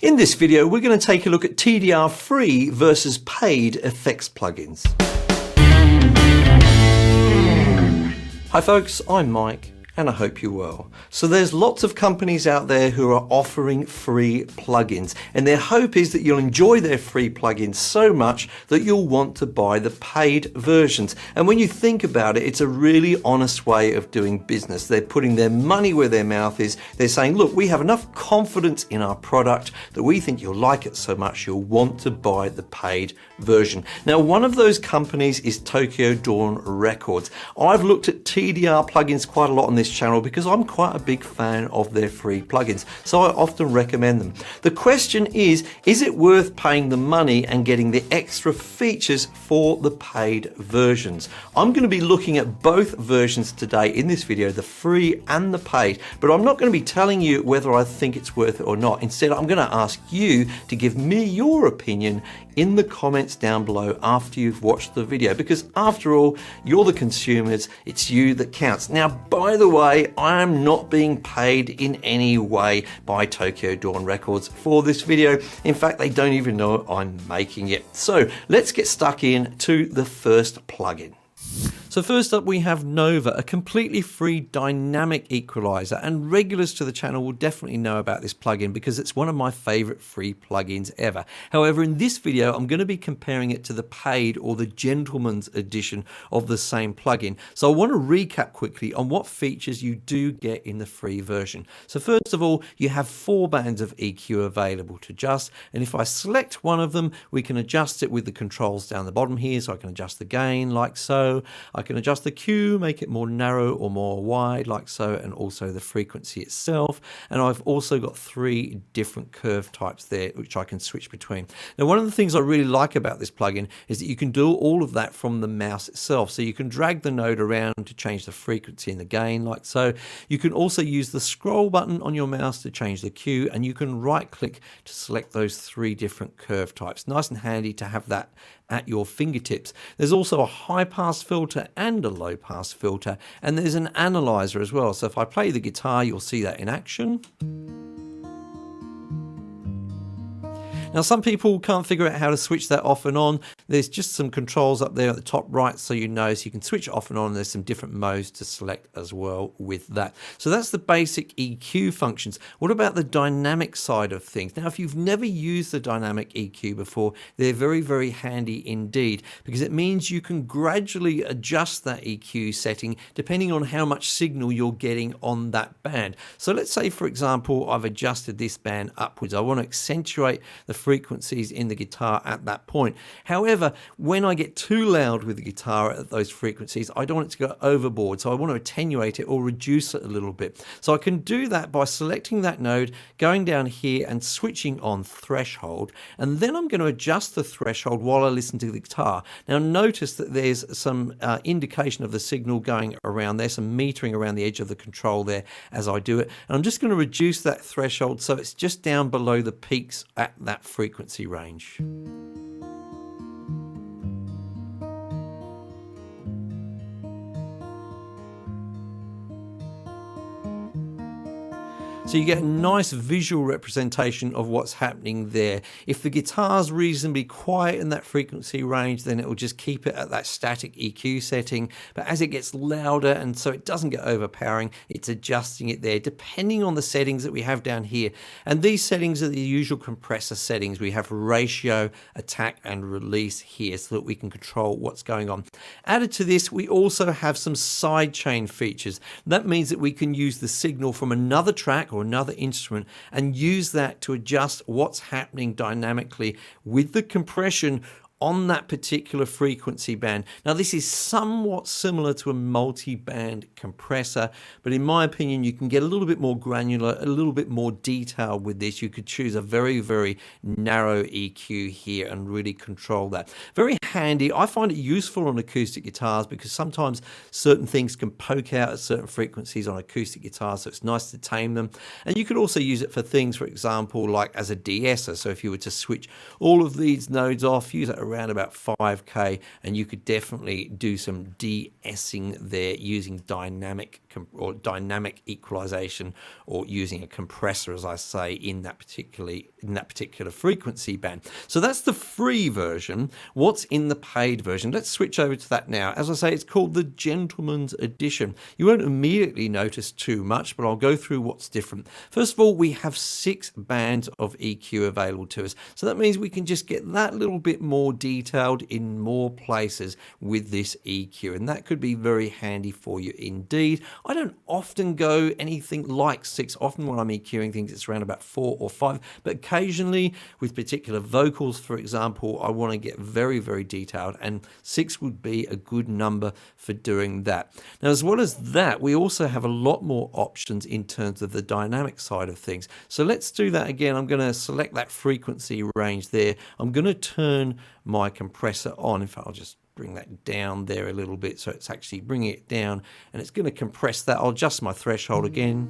In this video, we're going to take a look at TDR free versus paid effects plugins. Hi folks, I'm Mike and I hope you're well. So there's lots of companies out there who are offering free plugins, and their hope is that you'll enjoy their free plugins so much that you'll want to buy the paid versions. And when you think about it, it's a really honest way of doing business. They're putting their money where their mouth is. They're saying, look, we have enough confidence in our product that we think you'll like it so much you'll want to buy the paid version. Now, one of those companies is Tokyo Dawn Records. I've looked at TDR plugins quite a lot on this channel because I'm quite a big fan of their free plugins, so I often recommend them. The question is it worth paying the money and getting the extra features for the paid versions? I'm going to be looking at both versions today in this video, the free and the paid, but I'm not going to be telling you whether I think it's worth it or not. Instead, I'm going to ask you to give me your opinion in the comments down below after you've watched the video, because after all, you're the consumers, it's you that counts. Now, by the way, I am not being paid in any way by Tokyo Dawn Records for this video. In fact, they don't even know I'm making it. So let's get stuck in to the first plugin. So first up we have Nova, a completely free dynamic equalizer, and regulars to the channel will definitely know about this plugin because it's one of my favorite free plugins ever. However, in this video I'm going to be comparing it to the paid or the gentleman's edition of the same plugin. So I want to recap quickly on what features you do get in the free version. So first of all, you have 4 bands of EQ available to adjust, and if I select one of them, we can adjust it with the controls down the bottom here. So I can adjust the gain like so. I can adjust the Q, make it more narrow or more wide like so, and also the frequency itself. And I've also got 3 different curve types there which I can switch between. Now, one of the things I really like about this plugin is that you can do all of that from the mouse itself. So you can drag the node around to change the frequency and the gain like so. You can also use the scroll button on your mouse to change the Q, and you can right click to select those 3 different curve types. Nice and handy to have that at your fingertips. There's also a high pass filter and a low pass filter, and there's an analyzer as well. So if I play the guitar, you'll see that in action. Now, some people can't figure out how to switch that off and on. There's just some controls up there at the top right, so you know, so you can switch it off and on. There's some different modes to select as well with that. So that's the basic EQ functions. What about the dynamic side of things? Now, if you've never used the dynamic EQ before, they're very, very handy indeed, because it means you can gradually adjust that EQ setting depending on how much signal you're getting on that band. So let's say, for example, I've adjusted this band upwards. I want to accentuate the frequencies in the guitar at that point. However, when I get too loud with the guitar at those frequencies, I don't want it to go overboard, so I want to attenuate it or reduce it a little bit. So I can do that by selecting that node, going down here and switching on threshold, and then I'm going to adjust the threshold while I listen to the guitar. Now notice that there's some indication of the signal going around there, some metering around the edge of the control there as I do it, and I'm just going to reduce that threshold so it's just down below the peaks at that frequency range. So you get a nice visual representation of what's happening there. If the guitar's reasonably quiet in that frequency range, then it will just keep it at that static EQ setting. But as it gets louder, and so it doesn't get overpowering, it's adjusting it there depending on the settings that we have down here. And these settings are the usual compressor settings. We have ratio, attack, and release here so that we can control what's going on. Added to this, we also have some sidechain features. That means that we can use the signal from another track or another instrument and use that to adjust what's happening dynamically with the compression on that particular frequency band. Now, this is somewhat similar to a multi-band compressor, but in my opinion, you can get a little bit more granular, a little bit more detail with this. You could choose a very, very narrow EQ here and really control that. Very handy. I find it useful on acoustic guitars because sometimes certain things can poke out at certain frequencies on acoustic guitars, so it's nice to tame them. And you could also use it for things, for example, like as a de-esser. So if you were to switch all of these nodes off, use it around around about 5K, and you could definitely do some de-essing there using dynamic equalization, or using a compressor, as I say, in that particular frequency band. So that's the free version. What's in the paid version? Let's switch over to that now. As I say, it's called the Gentleman's Edition. You won't immediately notice too much, but I'll go through what's different. First of all, we have 6 bands of EQ available to us. So that means we can just get that little bit more detailed in more places with this EQ, and that could be very handy for you indeed. I don't often go anything like 6. Often when I'm EQing things, it's around about 4 or 5, but occasionally with particular vocals, for example, I want to get very, very detailed, and 6 would be a good number for doing that. Now, as well as that, we also have a lot more options in terms of the dynamic side of things. So let's do that again. I'm going to select that frequency range there. I'm going to turn my compressor on. In fact, I'll just bring that down there a little bit, so it's actually bringing it down, and it's going to compress that. I'll adjust my threshold again.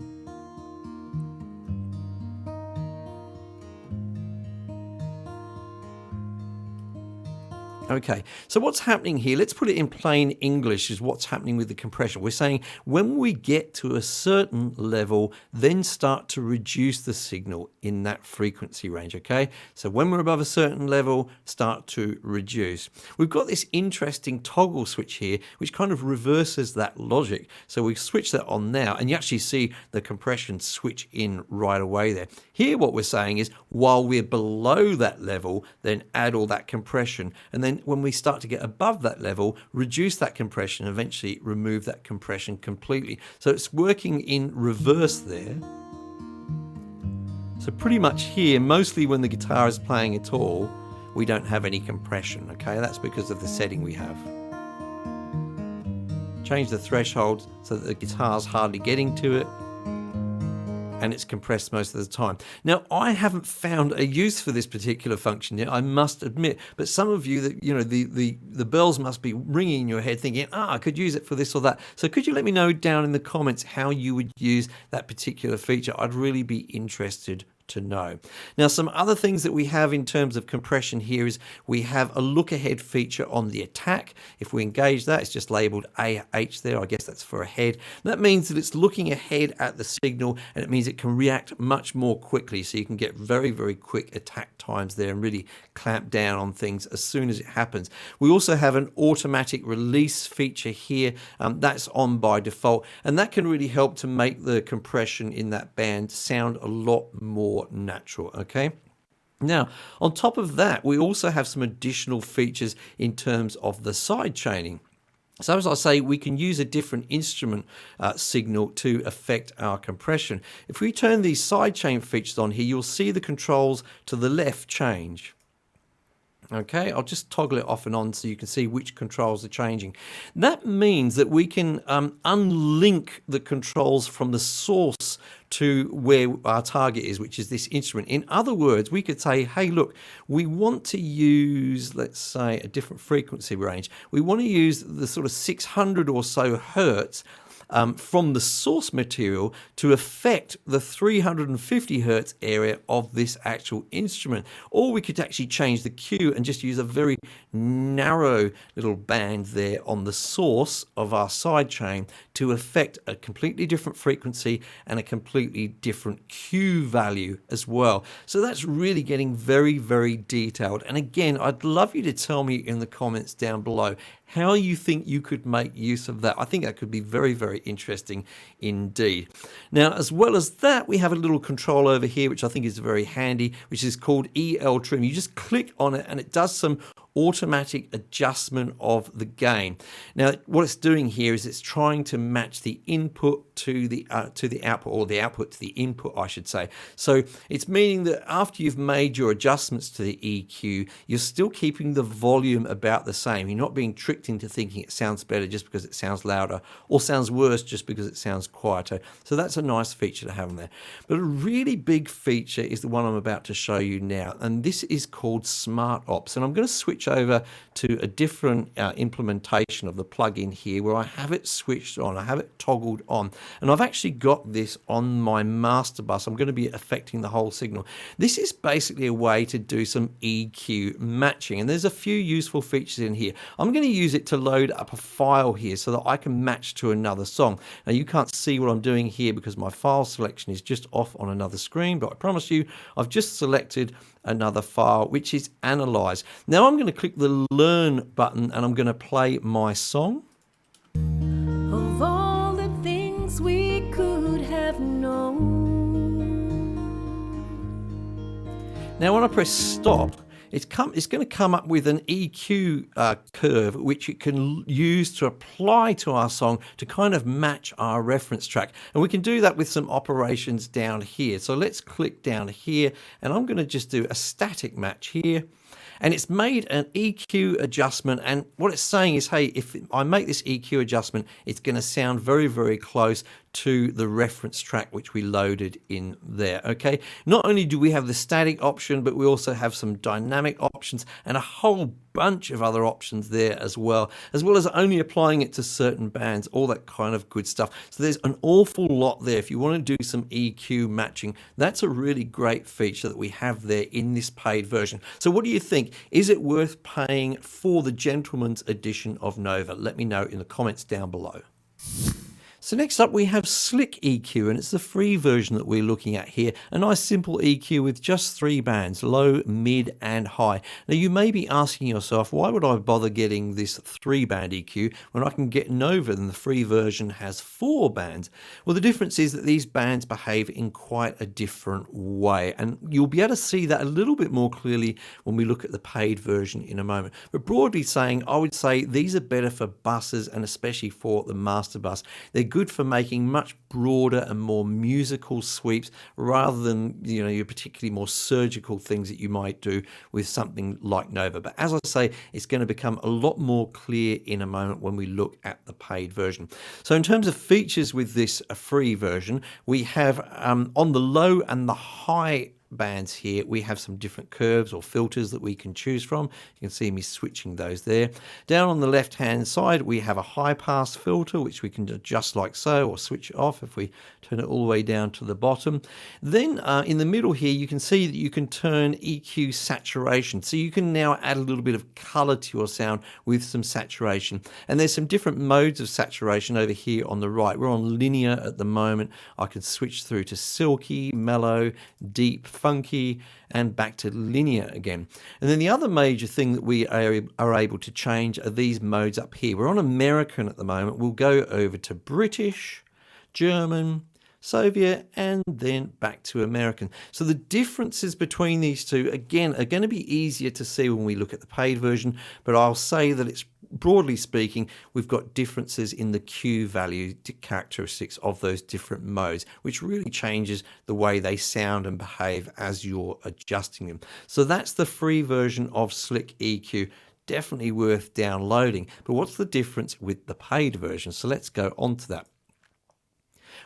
Okay, so what's happening here, let's put it in plain English, is what's happening with the compression. We're saying when we get to a certain level, then start to reduce the signal in that frequency range, okay? So when we're above a certain level, start to reduce. We've got this interesting toggle switch here, which kind of reverses that logic. So we switch that on now, and you actually see the compression switch in right away there. Here what we're saying is, while we're below that level, then add all that compression, and then when we start to get above that level, reduce that compression, eventually remove that compression completely. So it's working in reverse there. So pretty much here, mostly when the guitar is playing at all, we don't have any compression, okay? That's because of the setting we have. Change the threshold so that the guitar's hardly getting to it, and it's compressed most of the time. Now, I haven't found a use for this particular function yet, I must admit, but some of you, that you know, the bells must be ringing in your head thinking, I could use it for this or that. So could you let me know down in the comments how you would use that particular feature? I'd really be interested to know. Now, some other things that we have in terms of compression here is we have a look ahead feature on the attack. If we engage that, it's just labeled AH there. I guess that's for ahead. That means that it's looking ahead at the signal, and it means it can react much more quickly. So you can get very, very quick attack times there and really clamp down on things as soon as it happens. We also have an automatic release feature here. That's on by default, and that can really help to make the compression in that band sound a lot more natural, okay? Now, on top of that, we also have some additional features in terms of the side chaining. So as I say, we can use a different instrument signal to affect our compression. If we turn these sidechain features on here, you'll see the controls to the left change. Okay, I'll just toggle it off and on so you can see which controls are changing. That means that we can unlink the controls from the source to where our target is, which is this instrument. In other words, we could say, hey, look, we want to use, let's say, a different frequency range. We want to use the sort of 600 or so hertz from the source material to affect the 350 hertz area of this actual instrument. Or we could actually change the Q and just use a very narrow little band there on the source of our sidechain to affect a completely different frequency and a completely different Q value as well. So that's really getting very, very detailed. And again, I'd love you to tell me in the comments down below how you think you could make use of that. I think that could be very, very interesting indeed. Now, as well as that, we have a little control over here, which I think is very handy, which is called EL Trim. You just click on it and it does some automatic adjustment of the gain. Now, what it's doing here is it's trying to match the input to the output, or the output to the input, I should say. So it's meaning that after you've made your adjustments to the EQ, you're still keeping the volume about the same. You're not being tricked into thinking it sounds better just because it sounds louder, or sounds worse just because it sounds quieter. So that's a nice feature to have in there. But a really big feature is the one I'm about to show you now, and this is called Smart Ops. And I'm going to switch switch over to a different implementation of the plugin here where I have it switched on, I have it toggled on, and I've actually got this on my master bus. I'm going to be affecting the whole signal. This is basically a way to do some EQ matching, and there's a few useful features in here. I'm going to use it to load up a file here so that I can match to another song. Now you can't see what I'm doing here because my file selection is just off on another screen, but I promise you I've just selected another file which is analyzed. Now I'm going to click the learn button and I'm going to play my song. Of all the things we could have known. Now when I press stop, it's going to come up with an EQ curve which it can use to apply to our song to kind of match our reference track. And we can do that with some operations down here. So let's click down here and I'm going to just do a static match here. And it's made an EQ adjustment, and what it's saying is, hey, if I make this EQ adjustment, it's going to sound very, very close to the reference track which we loaded in there. Okay, not only do we have the static option, but we also have some dynamic options and a whole bunch of other options there as well as only applying it to certain bands, all that kind of good stuff. So there's an awful lot there. If you want to do some EQ matching, that's a really great feature that we have there in this paid version. So what do you think? Is it worth paying for the gentleman's edition of Nova? Let me know in the comments down below. So next up we have Slick EQ, and it's the free version that we're looking at here. A nice simple EQ with just 3 bands, low, mid and high. Now you may be asking yourself, why would I bother getting this 3-band EQ when I can get Nova and the free version has 4 bands? Well, the difference is that these bands behave in quite a different way, and you'll be able to see that a little bit more clearly when we look at the paid version in a moment. But broadly saying, I would say these are better for buses and especially for the master bus. They're good for making much broader and more musical sweeps rather than, your particularly more surgical things that you might do with something like Nova. But as I say, it's going to become a lot more clear in a moment when we look at the paid version. So in terms of features with this free version, we have on the low and the high bands here, we have some different curves or filters that we can choose from. You can see me switching those there. Down on the left hand side we have a high pass filter which we can adjust like so, or switch it off if we turn it all the way down to the bottom. Then in the middle here you can see that you can turn EQ saturation, so you can now add a little bit of color to your sound with some saturation, and there's some different modes of saturation over here on the right. We're on linear at the moment. I can switch through to silky, mellow, deep, funky, and back to linear again. And then the other major thing that we are able to change are these modes up here. We're on American at the moment. We'll go over to British, German, Soviet, and then back to American. So the differences between these two, again, are going to be easier to see when we look at the paid version, but I'll say that it's, broadly speaking, we've got differences in the Q value characteristics of those different modes, which really changes the way they sound and behave as you're adjusting them. So that's the free version of Slick EQ. Definitely worth downloading. But what's the difference with the paid version? So let's go on to that.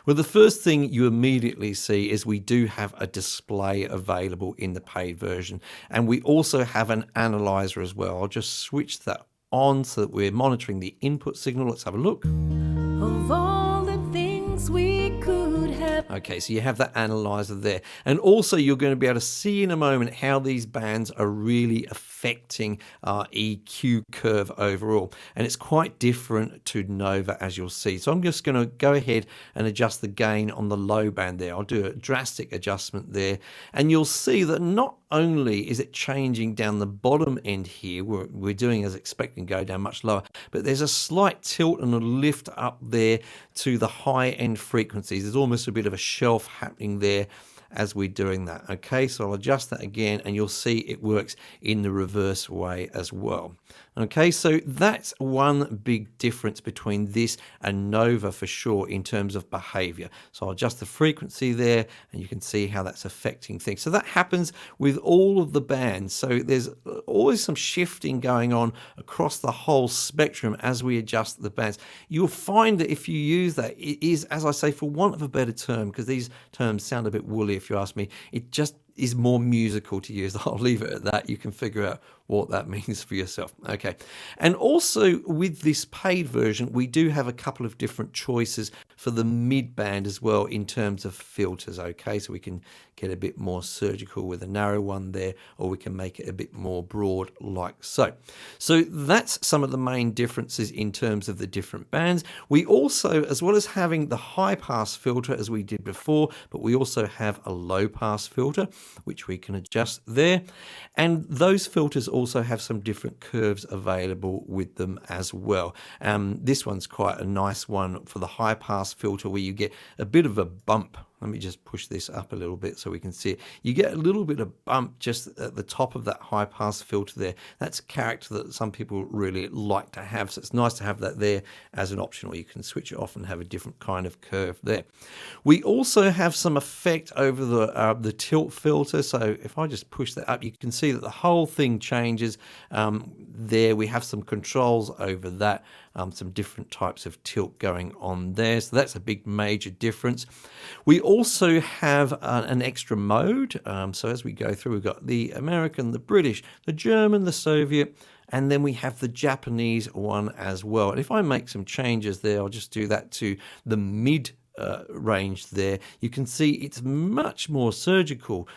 Well, the first thing you immediately see is we do have a display available in the paid version, and we also have an analyzer as well. I'll just switch that on so that we're monitoring the input signal. Let's have a look. Of all the things we could have. Okay, so you have that analyzer there. And also you're going to be able to see in a moment how these bands are really affecting our EQ curve overall. And it's quite different to Nova, as you'll see. So I'm just going to go ahead and adjust the gain on the low band there. I'll do a drastic adjustment there. And you'll see that not only is it changing down the bottom end here, we're doing as expected, go down much lower, but there's a slight tilt and a lift up there to the high end frequencies. There's almost a bit of a shelf happening there as we're doing that. Okay, so I'll adjust that again and you'll see it works in the reverse way as well. Okay, so that's one big difference between this and Nova for sure in terms of behavior. So I'll adjust the frequency there and you can see how that's affecting things. So that happens with all of the bands. So there's always some shifting going on across the whole spectrum as we adjust the bands. You'll find that if you use that, it is, as I say, for want of a better term, because these terms sound a bit woolly if you ask me, is more musical to use. I'll leave it at that. You can figure out what that means for yourself. Okay. And also with this paid version, we do have a couple of different choices for the mid band as well in terms of filters. Okay. So we can get a bit more surgical with a narrow one there, or we can make it a bit more broad like so. So that's some of the main differences in terms of the different bands. We also, as well as having the high pass filter as we did before, but we also have a low pass filter, which we can adjust there. And those filters also have some different curves available with them as well. This one's quite a nice one for the high pass filter, where you get a bit of a bump. Let me just push this up a little bit so we can see it. You get a little bit of bump just at the top of that high pass filter there. That's a character that some people really like to have. So it's nice to have that there as an option, or you can switch it off and have a different kind of curve there. We also have some effect over the tilt filter. So if I just push that up, you can see that the whole thing changes. There we have some controls over that. Some different types of tilt going on there. So that's a big major difference. We also have an extra mode. So as we go through, we've got the American, the British, the German, the Soviet, and then we have the Japanese one as well. And if I make some changes there, I'll just do that to the mid range there. You can see it's much more surgical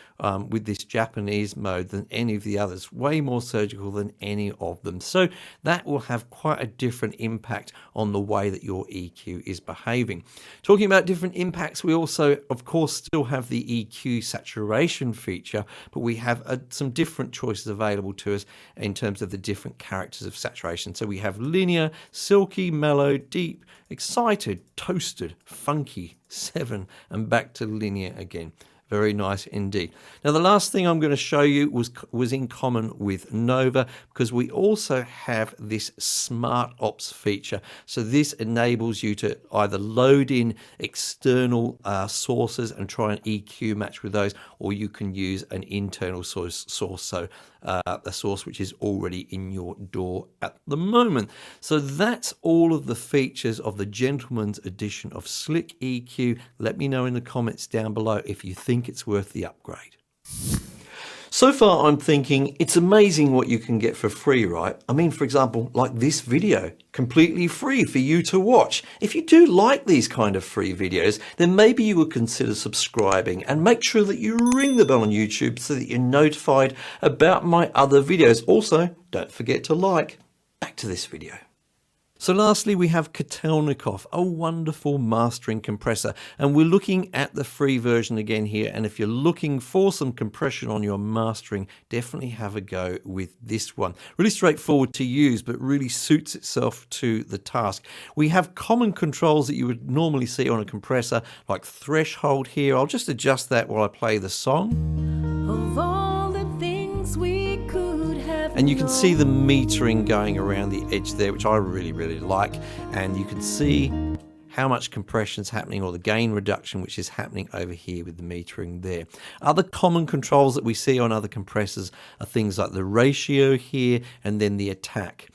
with this Japanese mode than any of the others, way more surgical than any of them. So that will have quite a different impact on the way that your EQ is behaving. Talking about different impacts, we also, of course, still have the EQ saturation feature, but we have some different choices available to us in terms of the different characters of saturation. So we have linear, silky, mellow, deep, excited, toasted, funky, 7, and back to linear again. Very nice indeed. Now, the last thing I'm going to show you was in common with Nova, because we also have this Smart Ops feature. So this enables you to either load in external sources and try and EQ match with those, or you can use an internal source. So a source which is already in your DAW at the moment. So that's all of the features of the gentleman's edition of Slick EQ. Let me know in the comments down below if you think it's worth the upgrade. So far, I'm thinking it's amazing what you can get for free, right? I mean, for example, like this video, completely free for you to watch. If you do like these kind of free videos, then maybe you would consider subscribing, and make sure that you ring the bell on YouTube so that you're notified about my other videos. Also, don't forget to like. Back to this video. So lastly, we have Katelnikov, a wonderful mastering compressor, and we're looking at the free version again here. And if you're looking for some compression on your mastering, definitely have a go with this one. Really straightforward to use, but really suits itself to the task. We have common controls that you would normally see on a compressor, like threshold here. I'll just adjust that while I play the song. Of all the things we could have And you can see the metering going around the edge there, which I really, really like. And you can see how much compression is happening, or the gain reduction which is happening over here with the metering there. Other common controls that we see on other compressors are things like the ratio here and then the attack.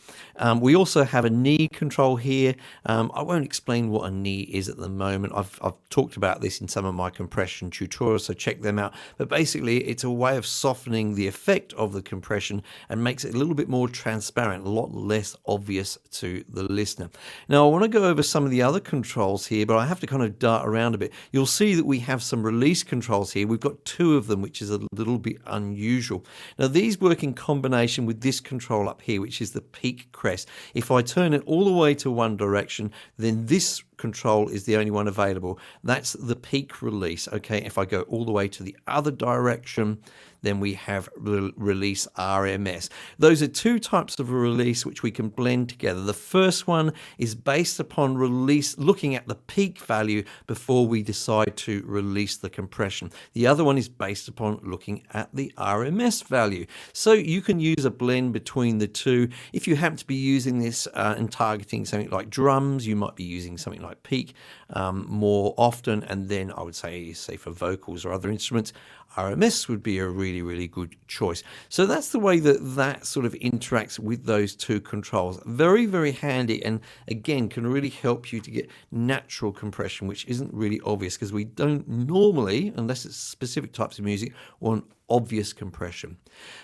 We also have a knee control here. I won't explain what a knee is at the moment. I've talked about this in some of my compression tutorials, so check them out. But basically, it's a way of softening the effect of the compression and makes it a little bit more transparent, a lot less obvious to the listener. Now, I want to go over some of the other controls here, but I have to kind of dart around a bit. You'll see that we have some release controls here. We've got 2 of them, which is a little bit unusual. Now, these work in combination with this control up here, which is the peak crest. If I turn it all the way to one direction, then this control is the only one available. That's the peak release. Okay, if I go all the way to the other direction, then we have release RMS. Those are 2 types of release which we can blend together. The first one is based upon looking at the peak value before we decide to release the compression. The other one is based upon looking at the RMS value. So you can use a blend between the 2. If you happen to be using this and targeting something like drums, you might be using something like peak. more often. And then I would say for vocals or other instruments, RMS would be a really, really good choice. So that's the way that sort of interacts with those two controls. Very, very handy, and again can really help you to get natural compression, which isn't really obvious because we don't normally, unless it's specific types of music, want obvious compression.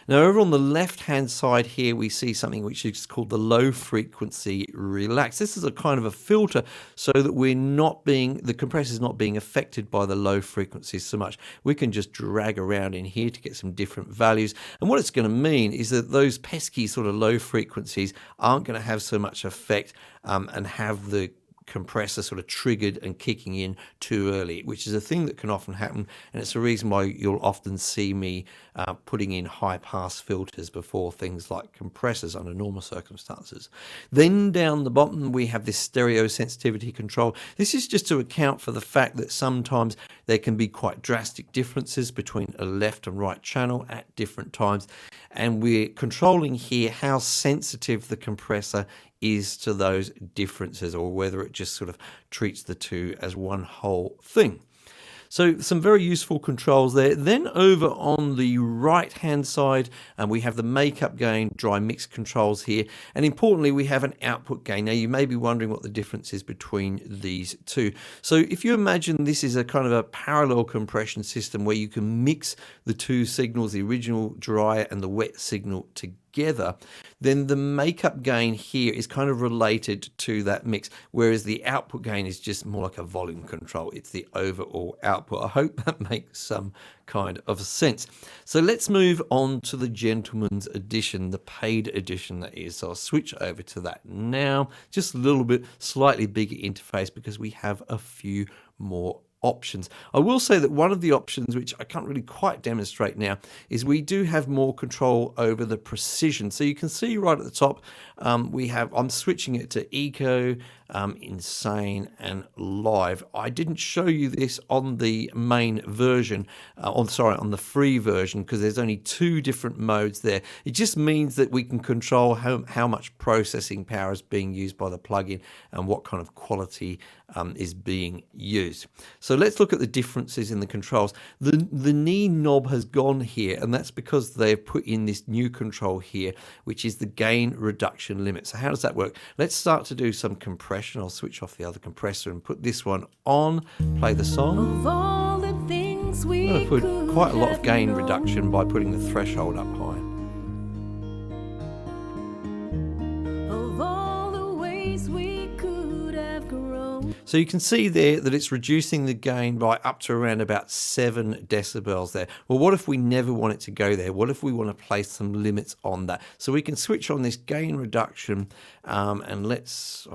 Now over on the left hand side here we see something which is called the low frequency relax. This is a kind of a filter so that the compressor is not being affected by the low frequencies so much. We can just drag around in here to get some different values, and what it's going to mean is that those pesky sort of low frequencies aren't going to have so much effect and have the compressor sort of triggered and kicking in too early, which is a thing that can often happen, and it's a reason why you'll often see me putting in high pass filters before things like compressors under normal circumstances. Then down the bottom we have this stereo sensitivity control. This is just to account for the fact that sometimes there can be quite drastic differences between a left and right channel at different times, and we're controlling here how sensitive the compressor is to those differences, or whether it just sort of treats the two as one whole thing. So some very useful controls there. Then over on the right hand side we have the makeup gain, dry mix controls here, and importantly we have an output gain. Now you may be wondering what the difference is between these two. So if you imagine this is a kind of a parallel compression system where you can mix the two signals, the original dry and the wet signal together, then the makeup gain here is kind of related to that mix, whereas the output gain is just more like a volume control. It's the overall output. I hope that makes some kind of sense. So let's move on to the gentleman's edition, the paid edition that is. So I'll switch over to that now. Just a little bit slightly bigger interface because we have a few more options. I will say that one of the options, which I can't really quite demonstrate now, is we do have more control over the precision. So you can see right at the top, I'm switching it to Eco, Insane and Live. I didn't show you this on the main version, on the free version, because there's only two different modes there. It just means that we can control how much processing power is being used by the plugin and what kind of quality is being used. So let's look at the differences in the controls. The knee knob has gone here, and that's because they've put in this new control here, which is the gain reduction limit. So how does that work? Let's start to do some compression. I'll switch off the other compressor and put this one on, play the song. Of all the things we I'm going to put quite a lot of gain reduction by putting the threshold up high. Of all the ways we could have grown. So you can see there that it's reducing the gain by up to around about 7 decibels there. Well, what if we never want it to go there? What if we want to place some limits on that? So we can switch on this gain reduction and let's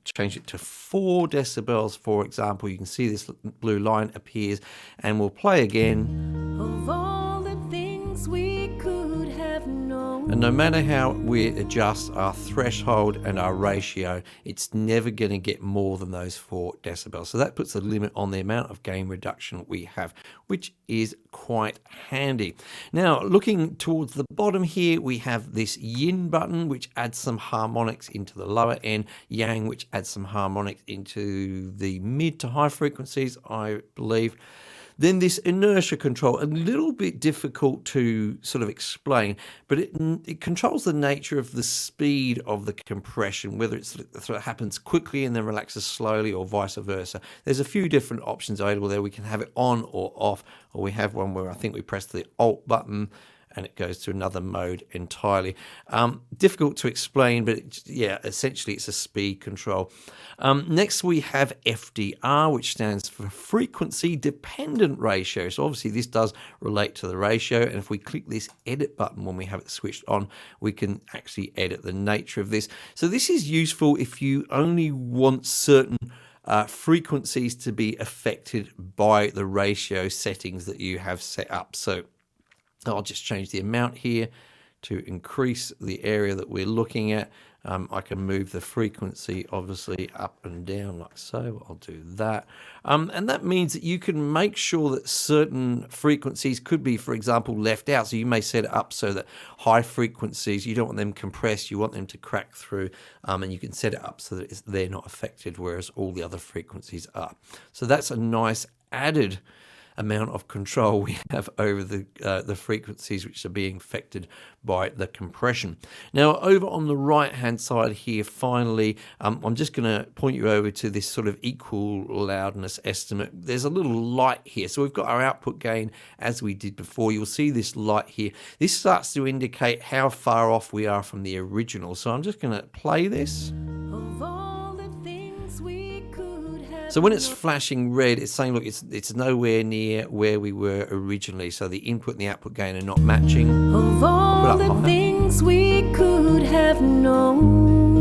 change it to 4 decibels, for example. You can see this blue line appears, and we'll play again. Of all the things we could have known. And no matter how we adjust our threshold and our ratio, it's never going to get more than those 4 decibels. So that puts a limit on the amount of gain reduction we have, which is quite handy. Now, looking towards the bottom here, we have this yin button, which adds some harmonics into the lower end, yang, which adds some harmonics into the mid to high frequencies, I believe. Then this inertia control, a little bit difficult to sort of explain, but it controls the nature of the speed of the compression, whether it sort of happens quickly and then relaxes slowly or vice versa. There's a few different options available there. We can have it on or off, or we have one where I think we press the Alt button and it goes to another mode entirely. Difficult to explain, but yeah, essentially it's a speed control. Next we have FDR, which stands for frequency dependent ratio. So obviously this does relate to the ratio, and if we click this edit button when we have it switched on, we can actually edit the nature of this. So this is useful if you only want certain frequencies to be affected by the ratio settings that you have set up. So I'll just change the amount here to increase the area that we're looking at. I can move the frequency obviously up and down like so. I'll do that. And that means that you can make sure that certain frequencies could be, for example, left out. So you may set it up so that high frequencies, you don't want them compressed, you want them to crack through, and you can set it up so that they're not affected, whereas all the other frequencies are. So that's a nice added amount of control we have over the frequencies which are being affected by the compression. Now over on the right hand side here, finally, I'm just going to point you over to this sort of equal loudness estimate. There's a little light here. So we've got our output gain as we did before. You'll see this light here. This starts to indicate how far off we are from the original. So I'm just going to play this. So when it's flashing red, it's saying, look, it's nowhere near where we were originally. So the input and the output gain are not matching. Of all the things we could have known.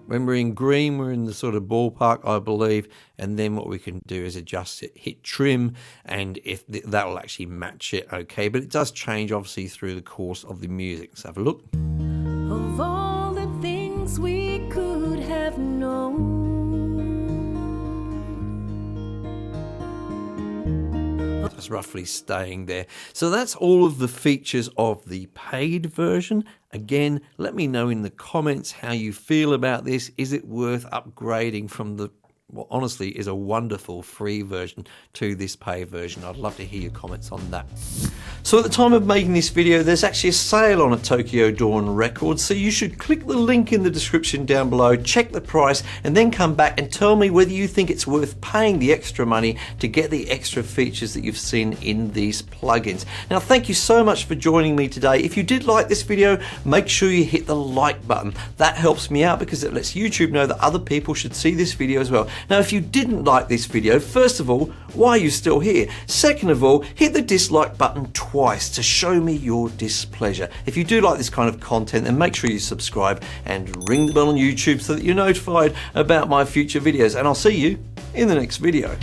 When we're in green, we're in the sort of ballpark, I believe. And then what we can do is adjust it, hit trim, and if that will actually match it, okay. But it does change, obviously, through the course of the music. Let's have a look. Of all the things we could have known. Just roughly staying there. So that's all of the features of the paid version. Again, let me know in the comments how you feel about this. Is it worth upgrading from the what honestly is a wonderful free version to this paid version? I'd love to hear your comments on that. So at the time of making this video, there's actually a sale on at Tokyo Dawn Records, so you should click the link in the description down below, check the price, and then come back and tell me whether you think it's worth paying the extra money to get the extra features that you've seen in these plugins. Now, thank you so much for joining me today. If you did like this video, make sure you hit the like button. That helps me out because it lets YouTube know that other people should see this video as well. Now, if you didn't like this video, first of all, why are you still here? Second of all, hit the dislike button twice to show me your displeasure. If you do like this kind of content, then make sure you subscribe and ring the bell on YouTube so that you're notified about my future videos. And I'll see you in the next video.